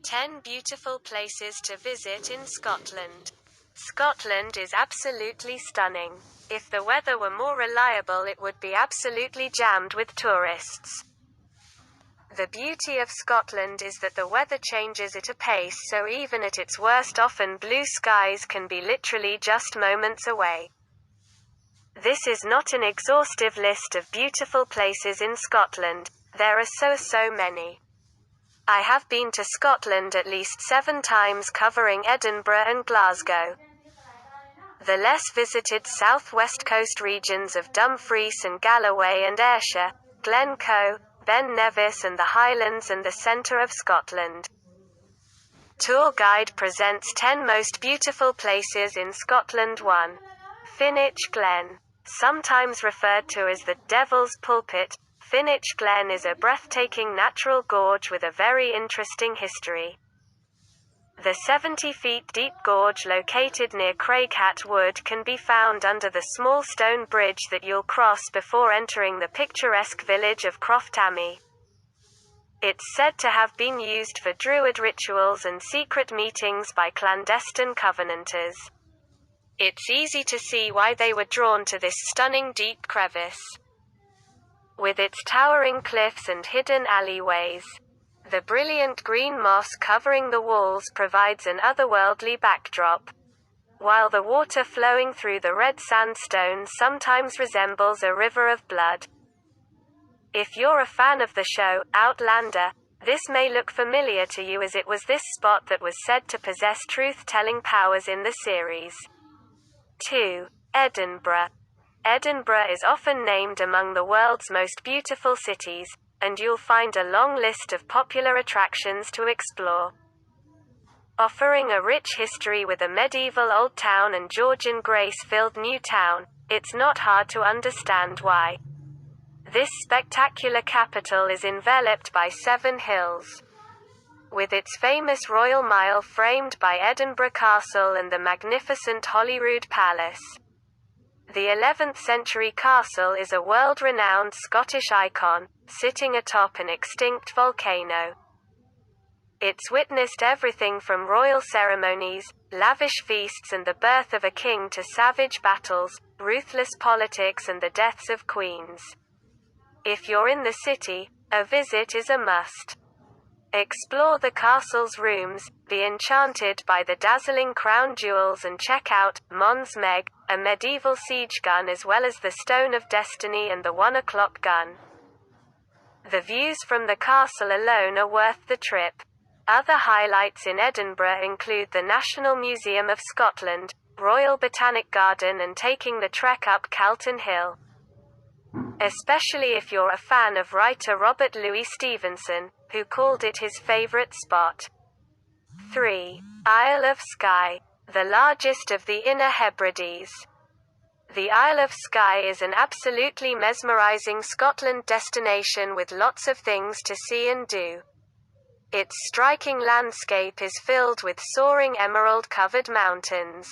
10 beautiful places to visit in Scotland. Scotland is absolutely stunning. If the weather were more reliable, it would be absolutely jammed with tourists. The beauty of Scotland is that the weather changes at a pace, so even at its worst often blue skies can be literally just moments away. This is not an exhaustive list of beautiful places in Scotland. There are so many. I have been to Scotland at least 7 times, covering Edinburgh and Glasgow. The less visited southwest coast regions of Dumfries and Galloway and Ayrshire, Glen Coe, Nevis and the Highlands and the centre of Scotland. Tour Guide presents 10 most beautiful places in Scotland. 1. Finnich Glen. Sometimes referred to as the Devil's Pulpit, Finnich Glen is a breathtaking natural gorge with a very interesting history. The 70 feet deep gorge located near Craighat Wood can be found under the small stone bridge that you'll cross before entering the picturesque village of Croftamy. It's said to have been used for Druid rituals and secret meetings by clandestine Covenanters. It's easy to see why they were drawn to this stunning deep crevice. With its towering cliffs and hidden alleyways, the brilliant green moss covering the walls provides an otherworldly backdrop, while the water flowing through the red sandstone sometimes resembles a river of blood. If you're a fan of the show, Outlander, this may look familiar to you, as it was this spot that was said to possess truth-telling powers in the series. 2. Edinburgh. Edinburgh is often named among the world's most beautiful cities, and you'll find a long list of popular attractions to explore. Offering a rich history with a medieval old town and Georgian grace-filled new town, it's not hard to understand why. This spectacular capital is enveloped by 7 hills. With its famous Royal Mile framed by Edinburgh Castle and the magnificent Holyrood Palace. The 11th century castle is a world-renowned Scottish icon, sitting atop an extinct volcano. It's witnessed everything from royal ceremonies, lavish feasts and the birth of a king to savage battles, ruthless politics and the deaths of queens. If you're in the city, a visit is a must. Explore the castle's rooms, be enchanted by the dazzling crown jewels and check out Mons Meg, a medieval siege gun, as well as the Stone of Destiny and the 1 o'clock gun. The views from the castle alone are worth the trip. Other highlights in Edinburgh include the National Museum of Scotland, Royal Botanic Garden and taking the trek up Calton Hill. Especially if you're a fan of writer Robert Louis Stevenson, who called it his favourite spot. 3. Isle of Skye, the largest of the Inner Hebrides. The Isle of Skye is an absolutely mesmerising Scotland destination with lots of things to see and do. Its striking landscape is filled with soaring emerald-covered mountains,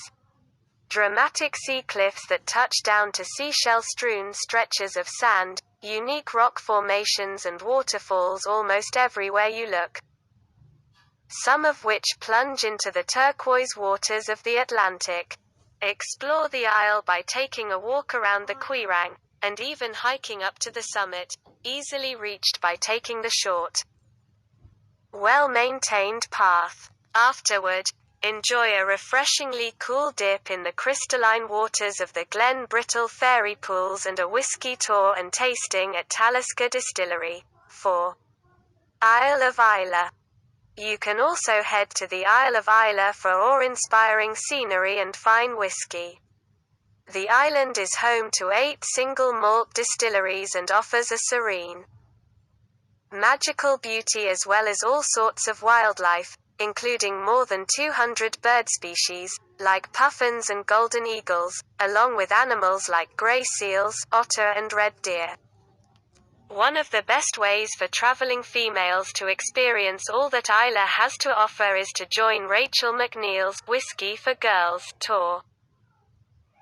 dramatic sea cliffs that touch down to seashell-strewn stretches of sand, unique rock formations and waterfalls almost everywhere you look, some of which plunge into the turquoise waters of the Atlantic. Explore the isle by taking a walk around the Quirang, and even hiking up to the summit, easily reached by taking the short, well-maintained path. Afterward, enjoy a refreshingly cool dip in the crystalline waters of the Glen Brittle Fairy Pools and a whiskey tour and tasting at Talisker Distillery. 4. Isle of Islay. You can also head to the Isle of Islay for awe-inspiring scenery and fine whiskey. The island is home to 8 single malt distilleries and offers a serene, magical beauty as well as all sorts of wildlife, including more than 200 bird species, like puffins and golden eagles, along with animals like grey seals, otter and red deer. One of the best ways for travelling females to experience all that Islay has to offer is to join Rachel McNeil's Whiskey for Girls tour.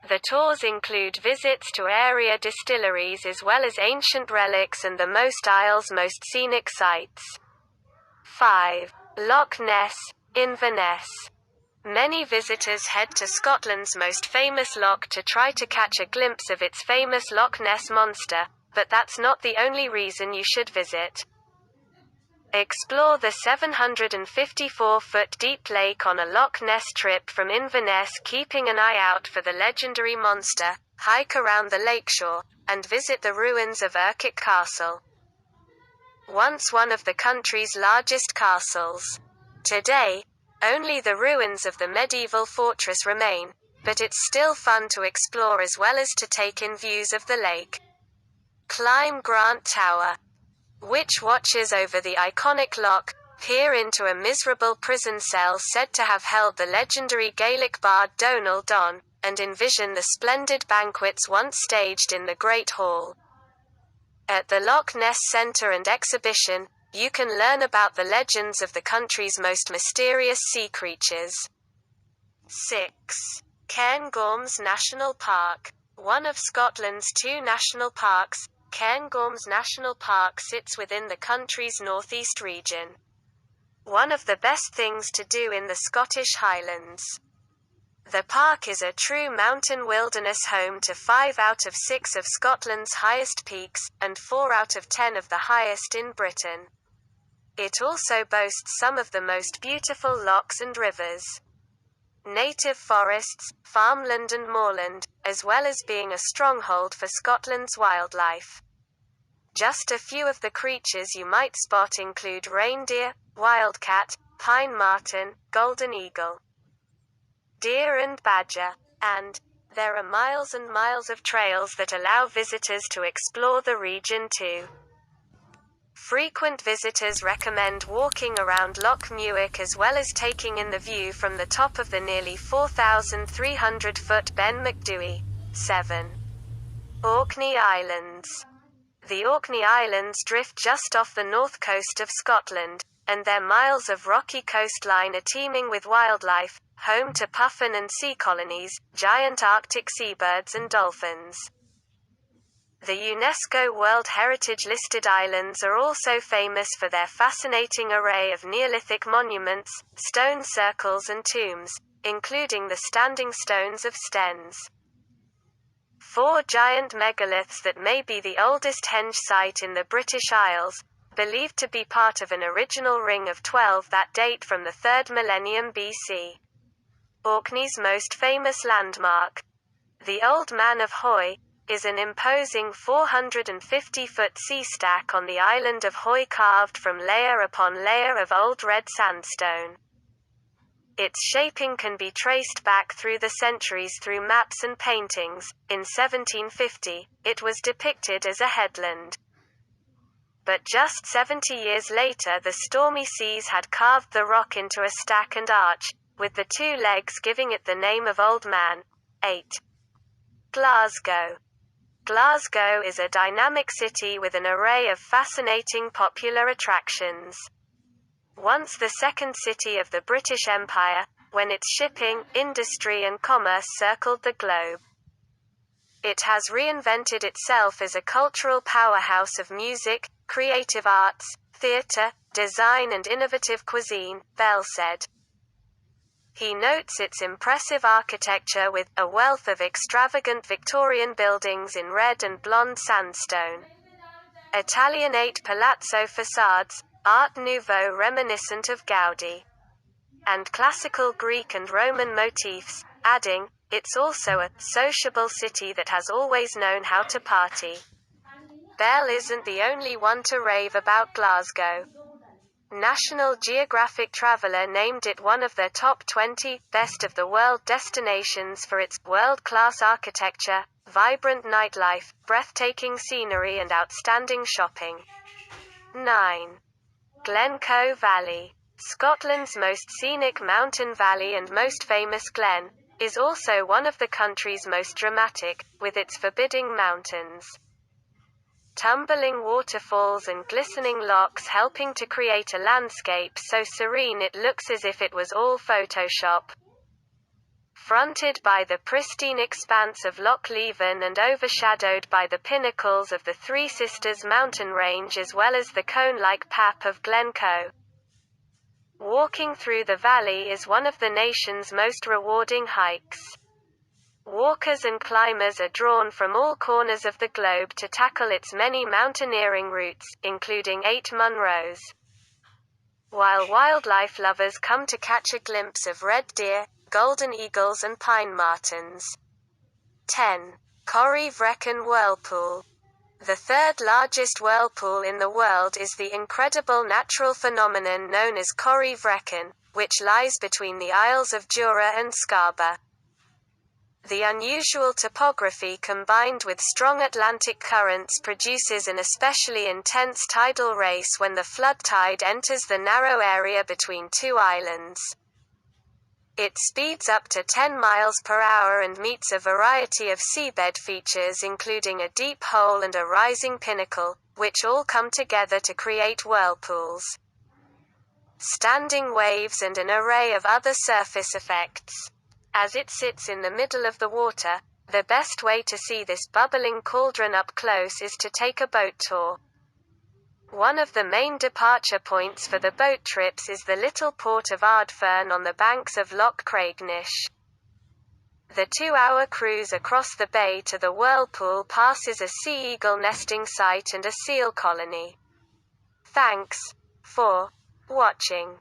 The tours include visits to area distilleries as well as ancient relics and the Isle's most scenic sites. 5. Loch Ness, Inverness. Many visitors head to Scotland's most famous loch to try to catch a glimpse of its famous Loch Ness monster, but that's not the only reason you should visit. Explore the 754-foot deep lake on a Loch Ness trip from Inverness, keeping an eye out for the legendary monster, hike around the lakeshore, and visit the ruins of Ayrshire Castle. Once one of the country's largest castles. Today, only the ruins of the medieval fortress remain, but it's still fun to explore as well as to take in views of the lake. Climb Grant Tower, which watches over the iconic loch, peer into a miserable prison cell said to have held the legendary Gaelic bard Donal Donn, and envision the splendid banquets once staged in the Great Hall. At the Loch Ness Centre and Exhibition, you can learn about the legends of the country's most mysterious sea creatures. 6. Cairngorms National Park. One of Scotland's two national parks, Cairngorms National Park sits within the country's northeast region. One of the best things to do in the Scottish Highlands. The park is a true mountain wilderness, home to 5 out of 6 of Scotland's highest peaks, and 4 out of 10 of the highest in Britain. It also boasts some of the most beautiful lochs and rivers, native forests, farmland and moorland, as well as being a stronghold for Scotland's wildlife. Just a few of the creatures you might spot include reindeer, wildcat, pine marten, golden eagle, deer and badger, and there are miles and miles of trails that allow visitors to explore the region too. Frequent visitors recommend walking around Loch Muick as well as taking in the view from the top of the nearly 4,300-foot Ben Macdui. 7. Orkney Islands. The Orkney Islands drift just off the north coast of Scotland, and their miles of rocky coastline are teeming with wildlife, home to puffin and sea colonies, giant Arctic seabirds and dolphins. The UNESCO World Heritage listed islands are also famous for their fascinating array of Neolithic monuments, stone circles and tombs, including the standing stones of Staines. 4 giant megaliths that may be the oldest henge site in the British Isles, believed to be part of an original ring of 12 that date from the 3rd millennium BC. Orkney's most famous landmark, the Old Man of Hoy, is an imposing 450-foot sea stack on the island of Hoy, carved from layer upon layer of old red sandstone. Its shaping can be traced back through the centuries through maps and paintings. In 1750, it was depicted as a headland. But just 70 years later the stormy seas had carved the rock into a stack and arch, with the 2 legs giving it the name of Old Man. 8. Glasgow. Glasgow is a dynamic city with an array of fascinating popular attractions. Once the second city of the British Empire, when its shipping, industry and commerce circled the globe. It has reinvented itself as a cultural powerhouse of music, creative arts, theatre, design and innovative cuisine, Bell said. He notes its impressive architecture with a wealth of extravagant Victorian buildings in red and blonde sandstone, Italianate palazzo facades, Art Nouveau reminiscent of Gaudi, and classical Greek and Roman motifs, adding, "It's also a sociable city that has always known how to party." Bell isn't the only one to rave about Glasgow. National Geographic Traveller named it one of their top 20 best of the world destinations for its world-class architecture, vibrant nightlife, breathtaking scenery and outstanding shopping. 9. Glencoe Valley. Scotland's most scenic mountain valley and most famous glen, is also one of the country's most dramatic, with its forbidding mountains, tumbling waterfalls and glistening lochs helping to create a landscape so serene it looks as if it was all Photoshop. Fronted by the pristine expanse of Loch Leven and overshadowed by the pinnacles of the Three Sisters mountain range as well as the cone-like pap of Glen Coe. Walking through the valley is one of the nation's most rewarding hikes. Walkers and climbers are drawn from all corners of the globe to tackle its many mountaineering routes, including 8 Munros. While wildlife lovers come to catch a glimpse of red deer, golden eagles and pine martens. 10. Corrie Vrecken Whirlpool. The third largest whirlpool in the world is the incredible natural phenomenon known as Corrie Vrecken, which lies between the Isles of Jura and Scarborough. The unusual topography combined with strong Atlantic currents produces an especially intense tidal race when the flood tide enters the narrow area between two islands. It speeds up to 10 miles per hour and meets a variety of seabed features including a deep hole and a rising pinnacle, which all come together to create whirlpools, standing waves and an array of other surface effects. As it sits in the middle of the water, the best way to see this bubbling cauldron up close is to take a boat tour. One of the main departure points for the boat trips is the little port of Ardfern on the banks of Loch Craignich. The 2-hour cruise across the bay to the whirlpool passes a sea eagle nesting site and a seal colony. Thanks for watching.